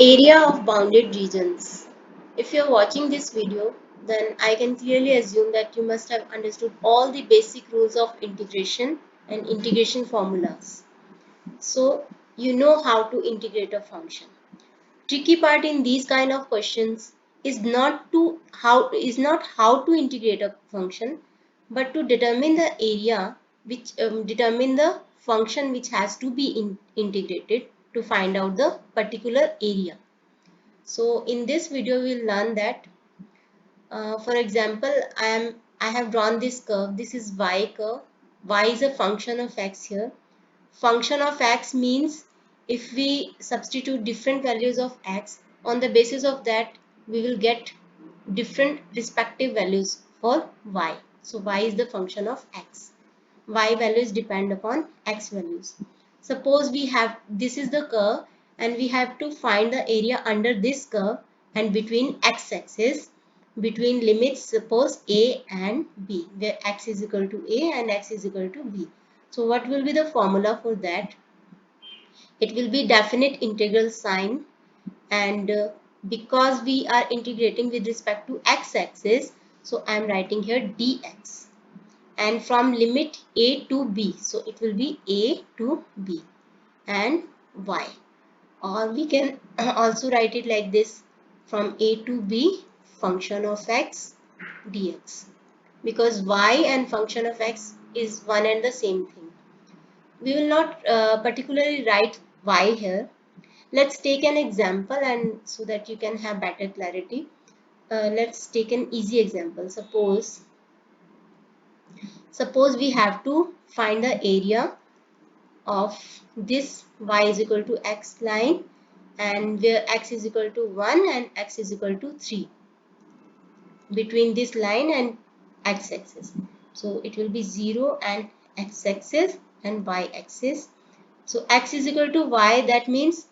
Area of bounded regions. If you're watching this video, then I can clearly assume that you must have understood all the basic rules of integration and integration formulas. So you know how to integrate a function. Tricky part in these kind of questions is not how to integrate a function, but to determine the area which determine the function which has to be integrated to find out the particular area. So in this video we'll learn that for example I have drawn this curve. This is y curve. Y is a function of x here. Function of x means if we substitute different values of x, on the basis of that we will get different respective values for y. So y is the function of x. Y values depend upon x values. Suppose we have, this is the curve and we have to find the area under this curve and between x-axis, between limits suppose a and b, where x is equal to a and x is equal to b. So what will be the formula for that? It will be definite integral sign, and because we are integrating with respect to x-axis, so I am writing here dx, and from limit a to b, so it will be a to b and y, or we can also write it like this, from a to b function of x dx, because y and function of x is one and the same thing. We will not particularly write y here. Let's take an example, and so that you can have better clarity. Let's take an easy example. Suppose we have to find the area of this y is equal to x line, and where x is equal to 1 and x is equal to 3, between this line and x-axis. So it will be 0 and x-axis and y-axis. So x is equal to y, that means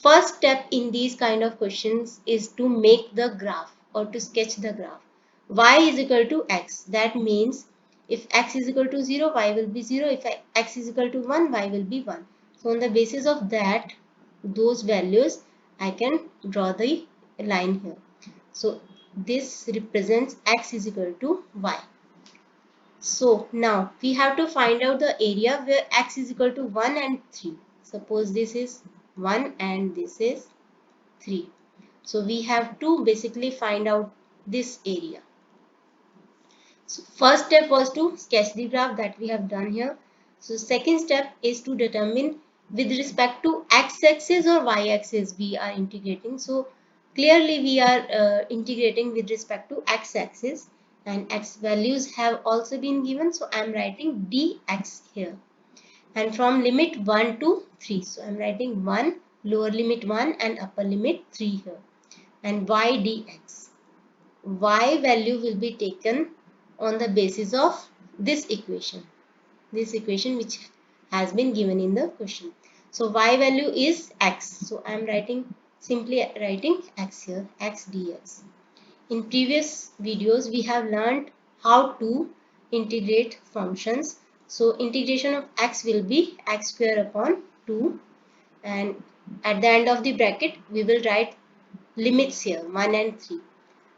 first step in these kind of questions is to make the graph or to sketch the graph. Y is equal to x, that means if x is equal to 0, y will be 0. If x is equal to 1, y will be 1. So on the basis of that, those values, I can draw the line here. So this represents x is equal to y. So now we have to find out the area where x is equal to 1 and 3. Suppose this is 1 and this is 3. So we have to basically find out this area. So first step was to sketch the graph, that we have done here. So second step is to determine with respect to x-axis or y-axis we are integrating. So clearly we are integrating with respect to x-axis, and x values have also been given. So I am writing dx here, and from limit 1 to 3. So I am writing 1, lower limit 1 and upper limit 3 here, and y dx. Y value will be taken on the basis of this equation which has been given in the question. So y value is x. So I am simply writing x here, x dx. In previous videos we have learned how to integrate functions. So integration of x will be x square upon 2, and at the end of the bracket we will write limits here, 1 and 3.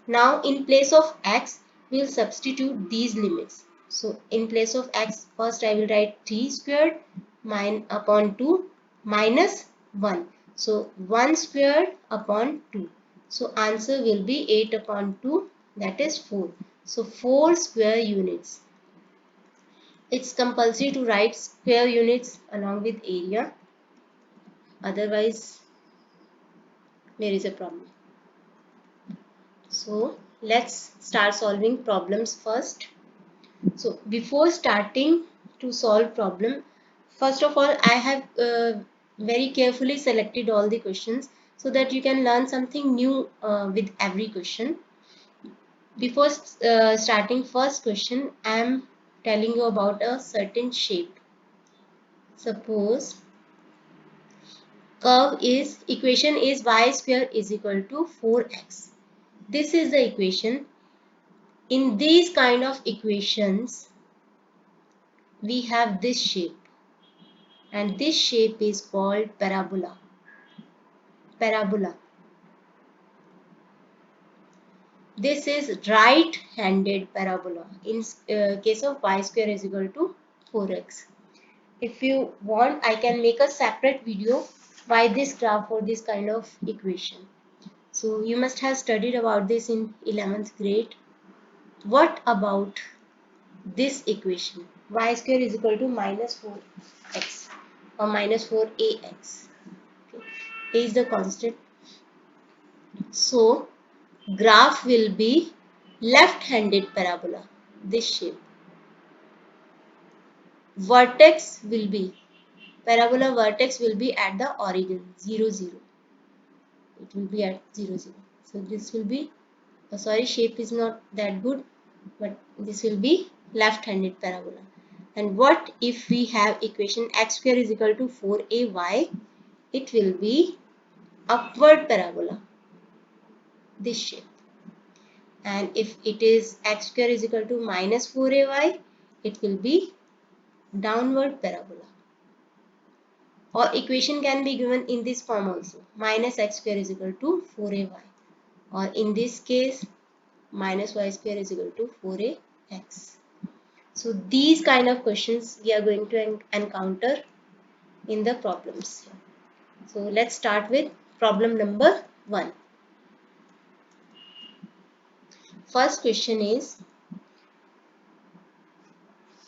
Now in place of x, we will substitute these limits. So in place of x, first I will write 3 squared upon 2 minus 1. So 1 squared upon 2. So answer will be 8 upon 2, that is 4. So 4 square units. It's compulsory to write square units along with area. Otherwise, there is a problem. So let's start solving problems first. So before starting to solve problem, first of all I have very carefully selected all the questions so that you can learn something new with every question. Before starting first question, I am telling you about a certain shape. Suppose equation is y square is equal to 4x. This is the equation. In these kind of equations, we have this shape, and this shape is called parabola. This is right-handed parabola in case of y square is equal to 4x. If you want, I can make a separate video by this graph for this kind of equation. So you must have studied about this in 11th grade. What about this equation? Y square is equal to minus 4x or minus 4ax. Okay. A is the constant. So graph will be left-handed parabola, this shape. Vertex will be, parabola vertex will be at the origin, 0, 0. It will be at 0, 0. So this will be, sorry, shape is not that good, but this will be left-handed parabola. And what if we have equation x square is equal to 4ay? It will be upward parabola, this shape. And if it is x square is equal to minus 4ay, it will be downward parabola. Or equation can be given in this form also, minus x square is equal to 4ay. Or in this case, minus y square is equal to 4ax. So these kind of questions we are going to encounter in the problems. So let's start with problem number 1. First question is,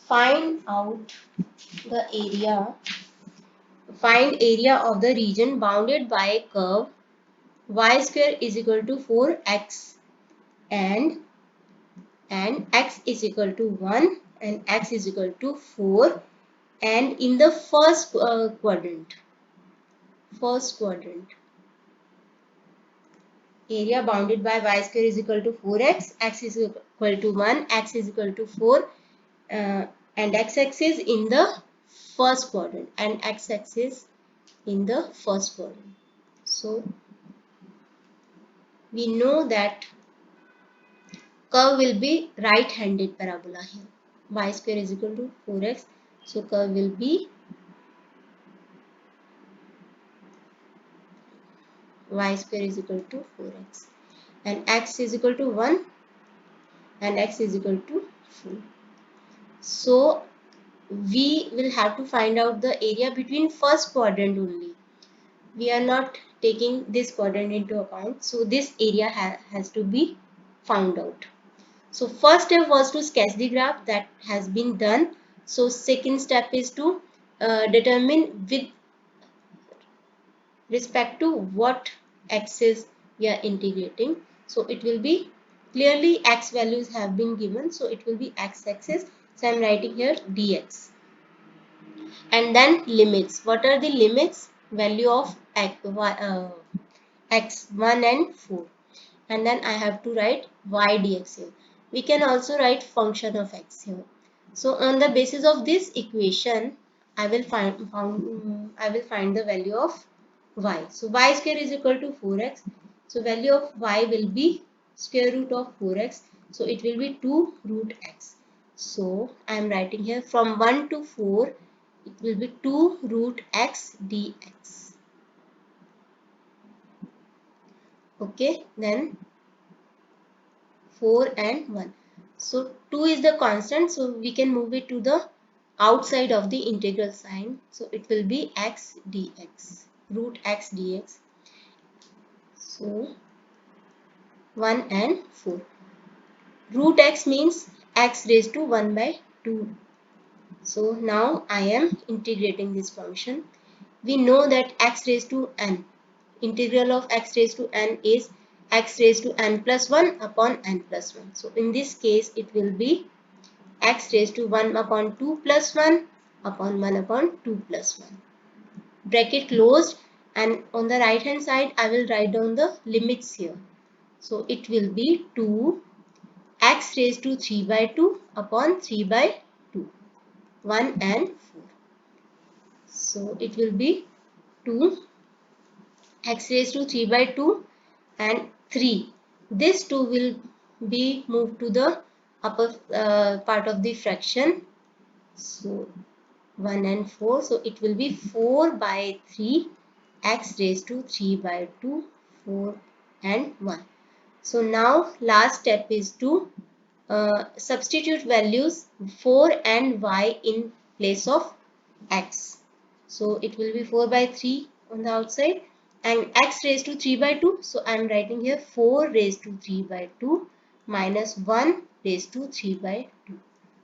find area of the region bounded by a curve y square is equal to 4x and x is equal to 1 and x is equal to 4, and in the first quadrant, area bounded by y square is equal to 4x, x is equal to 1, x is equal to 4, and x-axis in the first quadrant and x-axis in the first quadrant. So we know that curve will be right-handed parabola here. Y square is equal to 4x. So curve will be y square is equal to 4x. And x is equal to 1 and x is equal to 4. So we will have to find out the area between first quadrant only. We are not taking this quadrant into account. So this area has to be found out. So first step was to sketch the graph, that has been done. So second step is to determine with respect to what axis we are integrating. So it will be clearly x values have been given. So it will be x-axis. So I am writing here dx. And then limits. What are the limits? Value of x 1 and 4. And then I have to write y dx here. We can also write function of x here. So on the basis of this equation, I will find the value of y. So y square is equal to 4x. So value of y will be square root of 4x. So it will be 2 root x. So I am writing here from 1 to 4, it will be 2 root x dx. Okay, then 4 and 1. So 2 is the constant, so we can move it to the outside of the integral sign. So it will be x dx, root x dx. So 1 and 4. Root x means x raised to 1 by 2. So now I am integrating this function. We know that x raised to n, integral of x raised to n is x raised to n plus 1 upon n plus 1. So in this case it will be x raised to 1 upon 2 plus 1 upon 1 upon 2 plus 1. Bracket closed, and on the right hand side I will write down the limits here. So it will be 2 x raised to 3 by 2 upon 3 by 2, 1 and 4. So it will be 2 x raised to 3 by 2 and 3. This 2 will be moved to the upper part of the fraction. So 1 and 4. So it will be 4 by 3 x raised to 3 by 2, 4 and 1. So now last step is to substitute values 4 and y in place of x. So it will be 4 by 3 on the outside and x raised to 3 by 2. So I am writing here 4 raised to 3 by 2 minus 1 raised to 3 by 2.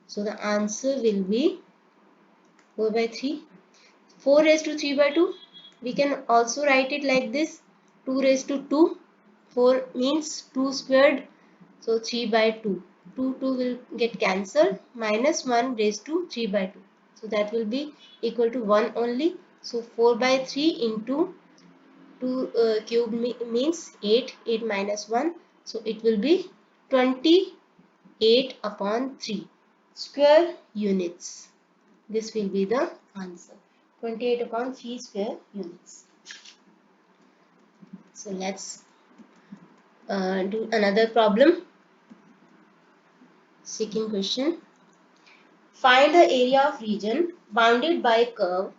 So the answer will be 4 by 3. 4 raised to 3 by 2. We can also write it like this. 2 raised to 2. 4 means 2 squared. So 3 by 2. 2 will get cancelled. Minus 1 raised to 3 by 2. So that will be equal to 1 only. So 4 by 3 into 2 cube means 8. 8 minus 1. So it will be 28 upon 3 square units. This will be the answer. 28 upon 3 square units. So let's do another problem. Second question. Find the area of region bounded by curve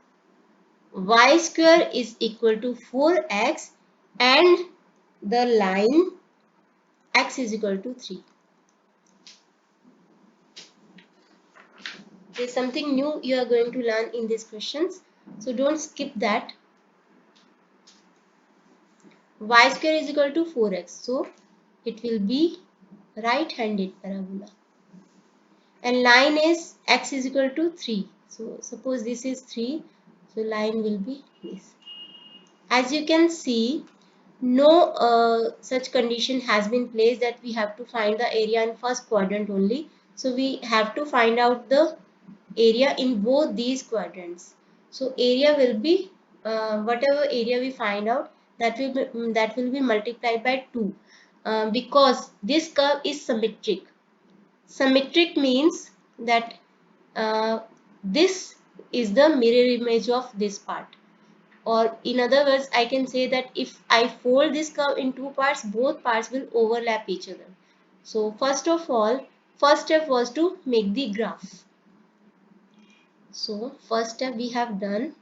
y square is equal to 4x and the line x is equal to 3. There's something new you are going to learn in these questions. So don't skip that. Y square is equal to 4x. So it will be right-handed parabola. And line is x is equal to 3. So suppose this is 3. So line will be this. As you can see, no such condition has been placed that we have to find the area in first quadrant only. So we have to find out the area in both these quadrants. So area will be whatever area we find out, that will be multiplied by 2 because this curve is symmetric. Symmetric means that this is the mirror image of this part. Or in other words, I can say that if I fold this curve in two parts, both parts will overlap each other. So first of all, first step was to make the graph. So first step we have done.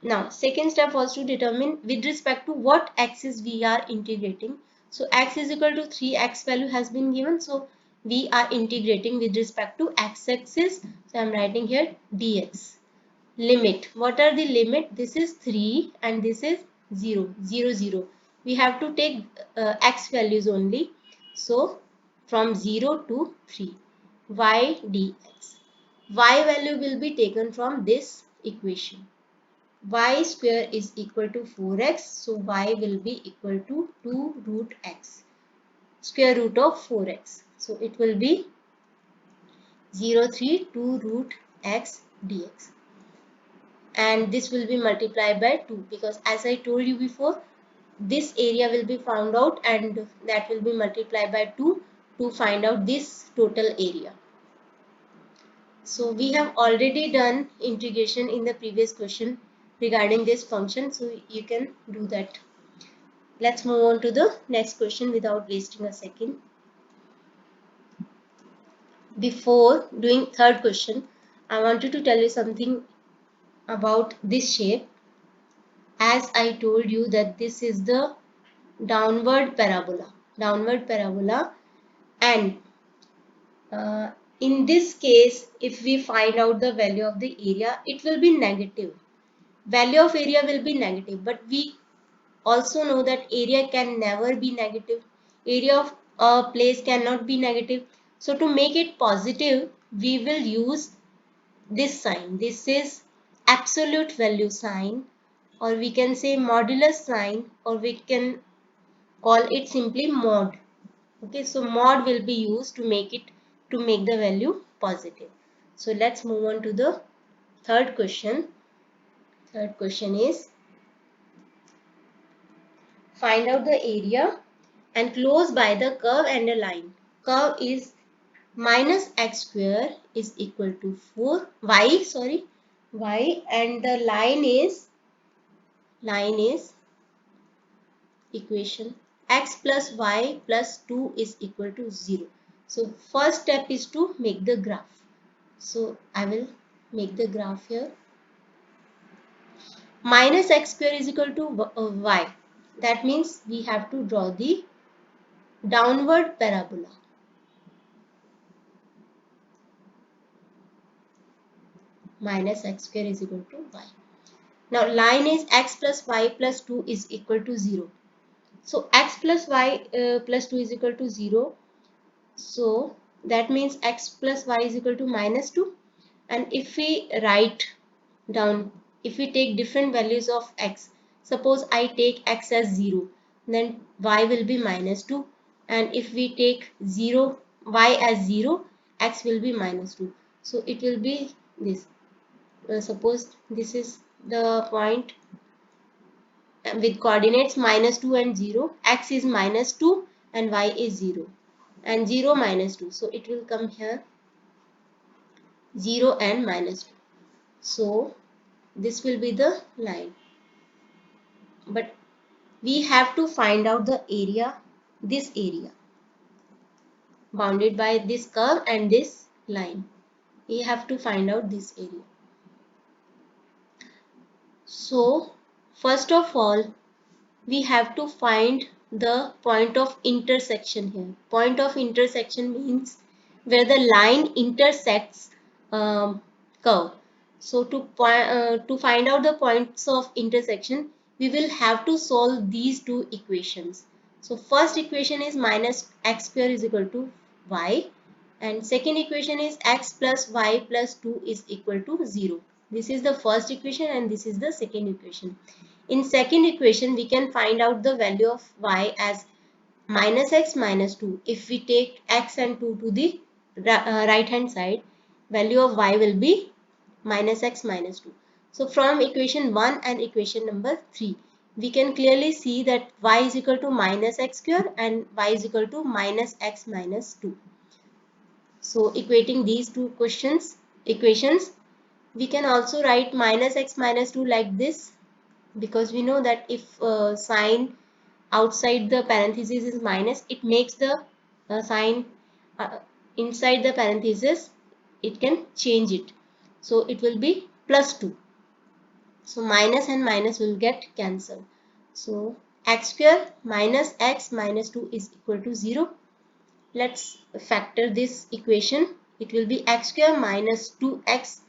Now second step was to determine with respect to what axis we are integrating. So x is equal to 3, x value has been given. So we are integrating with respect to x-axis. So I am writing here dx. Limit. What are the limit? This is 3 and this is 0, 0, 0. We have to take x values only. So from 0 to 3. Y dx. Y value will be taken from this equation. Y square is equal to 4x. So y will be equal to 2 root x. Square root of 4x. So it will be 0.3 2 root x dx. And this will be multiplied by 2 because as I told you before, this area will be found out and that will be multiplied by 2 to find out this total area. So we have already done integration in the previous question regarding this function, so you can do that. Let's move on to the next question without wasting a second. Before doing third question, I wanted to tell you something about this shape. As I told you that this is the downward parabola, and in this case, if we find out the value of the area, it will be negative. Value of area will be negative, but we also know that area can never be negative. Area of a place cannot be negative. So to make it positive, we will use this sign. This is absolute value sign, or we can say modulus sign, or we can call it simply mod. Okay, so mod will be used to make the value positive. So let's move on to the third question. Third question is find out the area and close by the curve and a line. Curve is minus x square is equal to 4 y, and the line is equation x plus y plus 2 is equal to 0. So first step is to make the graph. So I will make the graph here. Minus x square is equal to y. That means we have to draw the downward parabola. Minus x square is equal to y. Now line is x plus y plus 2 is equal to 0. So x plus y plus 2 is equal to 0. So that means x plus y is equal to minus 2. And if we write down, if we take different values of x, suppose I take x as 0, then y will be minus 2. And if we take 0, y as 0, x will be minus 2. So it will be this. Suppose this is the point with coordinates minus 2 and 0. X is minus 2 and y is 0. And 0 minus 2. So it will come here 0 and minus 2. So this will be the line. But we have to find out the area, this area bounded by this curve and this line. We have to find out this area. So first of all, we have to find the point of intersection here. Point of intersection means where the line intersects curve. So to find out the points of intersection, we will have to solve these two equations. So first equation is minus x square is equal to y, and second equation is x plus y plus 2 is equal to 0. This is the first equation and this is the second equation. In second equation, we can find out the value of y as minus x minus 2. If we take x and 2 to the right hand side, value of y will be minus x minus 2. So from equation 1 and equation number 3, we can clearly see that y is equal to minus x square and y is equal to minus x minus 2. So equating these two equations, we can also write minus x minus 2 like this, because we know that if sign outside the parenthesis is minus, it makes the sign inside the parenthesis, it can change it. So it will be plus 2. So minus and minus will get cancelled. So x square minus x minus 2 is equal to 0. Let's factor this equation. It will be x square minus 2x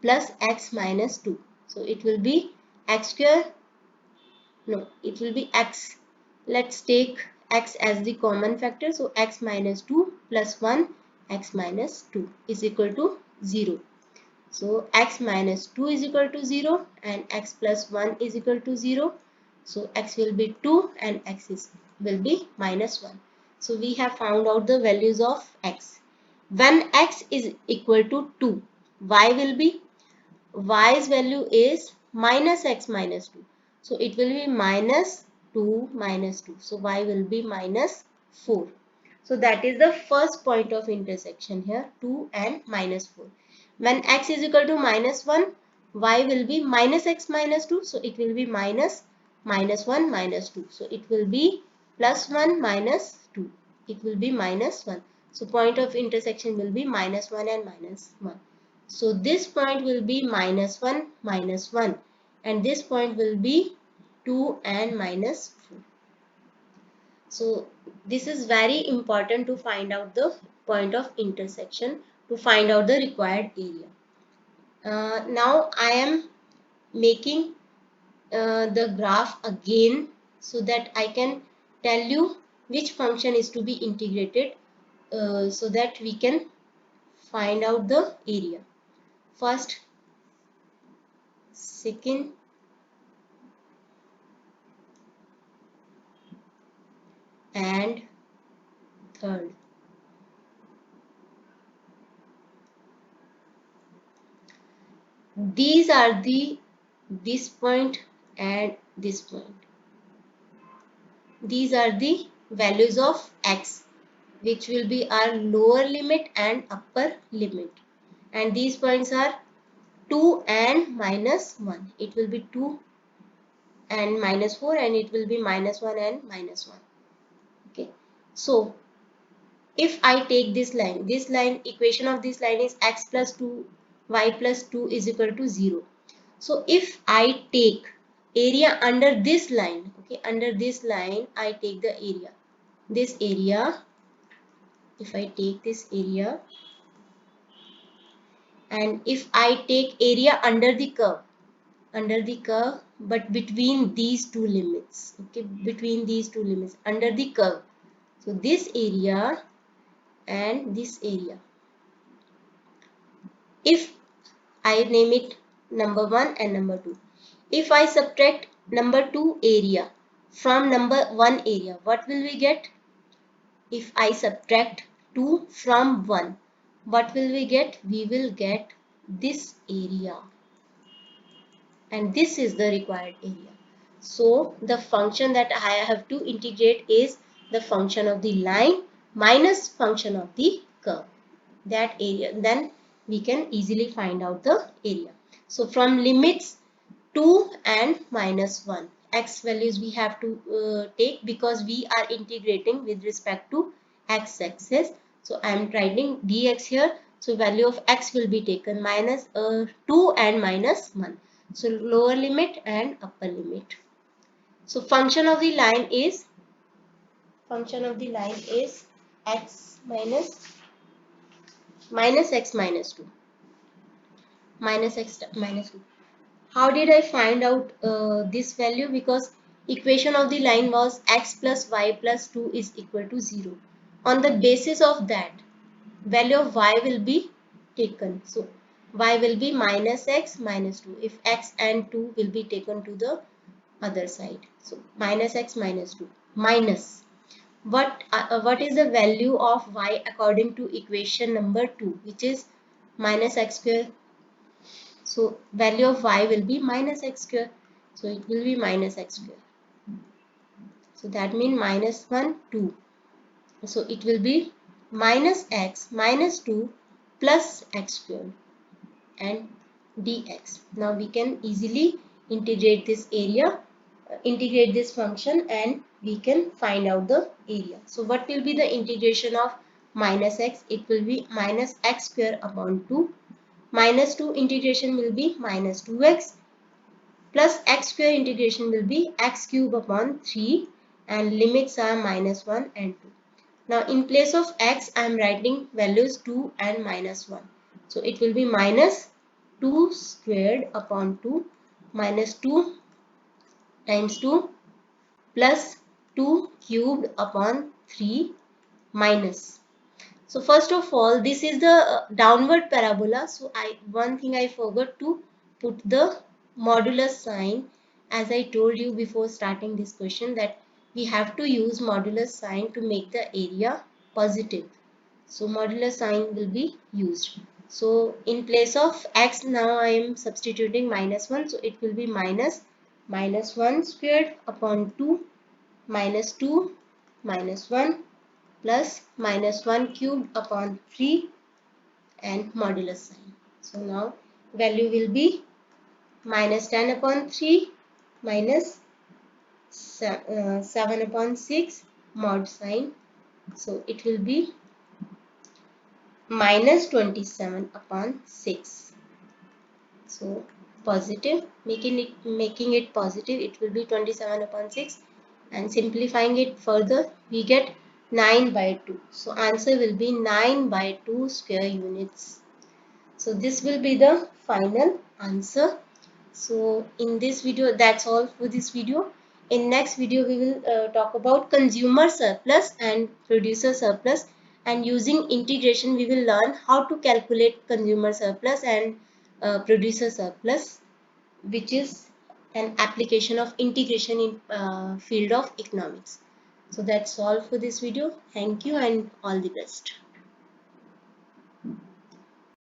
plus x minus 2. So it will be x square, no, it will be x. Let's take x as the common factor. So x minus 2 plus 1 x minus 2 is equal to 0. So x minus 2 is equal to 0 and x plus 1 is equal to 0. So x will be 2 and will be minus 1. So we have found out the values of x. When x is equal to 2, y will be, y's value is minus x minus 2. So it will be minus 2 minus 2. So y will be minus 4. So that is the first point of intersection here, 2 and minus 4. When x is equal to minus 1, y will be minus x minus 2. So it will be minus 1 minus 2. So it will be plus 1 minus 2. It will be minus 1. So point of intersection will be minus 1 and minus 1. So this point will be minus 1 minus 1. And this point will be 2 and minus 4. So this is very important to find out the point of intersection, to find out the required area. Now I am making the graph again so that I can tell you which function is to be integrated so that we can find out the area. First, second, and third. These are this point and this point. These are the values of x, which will be our lower limit and upper limit. And these points are 2 and minus 1. It will be 2 and minus 4 and it will be minus 1 and minus 1. Okay. So if I take this line, equation of this line is x plus 2, y plus 2 is equal to 0. So if I take area under this line. Okay, under this line I take the area. This area, if I take this area, and if I take area under the curve, but between these two limits, okay, between these two limits under the curve. So this area and this area, if I name it number 1 and number 2, if I subtract number 2 area from number 1 area, what will we get? If I subtract 2 from 1, what will we get? We will get this area, and this is the required area. So the function that I have to integrate is the function of the line minus function of the curve. That area, then we can easily find out the area. So from limits 2 and minus 1, x values we have to take, because we are integrating with respect to x-axis. So I am writing dx here. So value of x will be taken minus 2 and minus 1. So lower limit and upper limit. So function of the line is x minus x minus 2. Minus x minus 2. How did I find out this value? Because equation of the line was x plus y plus 2 is equal to 0. On the basis of that, value of y will be taken. So y will be minus x minus 2 if x and 2 will be taken to the other side. So minus x minus 2 minus what is the value of y according to equation number 2, which is minus x square. So value of y will be minus x square. So it will be minus x square. So that means minus 1, 2. So it will be minus x minus 2 plus x square and dx. Now we can easily integrate this area, integrate this function, and we can find out the area. So what will be the integration of minus x? It will be minus x square upon 2. Minus 2 integration will be minus 2x plus x square integration will be x cube upon 3, and limits are minus 1 and 2. Now in place of x I am writing values 2 and minus 1. So it will be minus 2 squared upon 2 minus 2 times 2 plus 2 cubed upon 3 minus. So first of all, this is the downward parabola. So one thing I forgot to put the modulus sign, as I told you before starting this question, that we have to use modulus sign to make the area positive. So modulus sign will be used. So in place of x, now I am substituting minus 1. So it will be minus 1 squared upon 2 minus 2 minus 1 plus minus 1 cubed upon 3 and modulus sign. So now value will be minus 10 upon 3 minus 7 upon 6 mod sign. So it will be minus 27 upon 6. So positive, making it positive, it will be 27 upon 6, and simplifying it further we get 9 by 2. So answer will be 9 by 2 square units. So this will be the final answer. So in this video, that's all for this video. In next video we will talk about consumer surplus and producer surplus, and using integration we will learn how to calculate consumer surplus and producer surplus, which is an application of integration in field of economics. So that's all for this video. Thank you and all the best.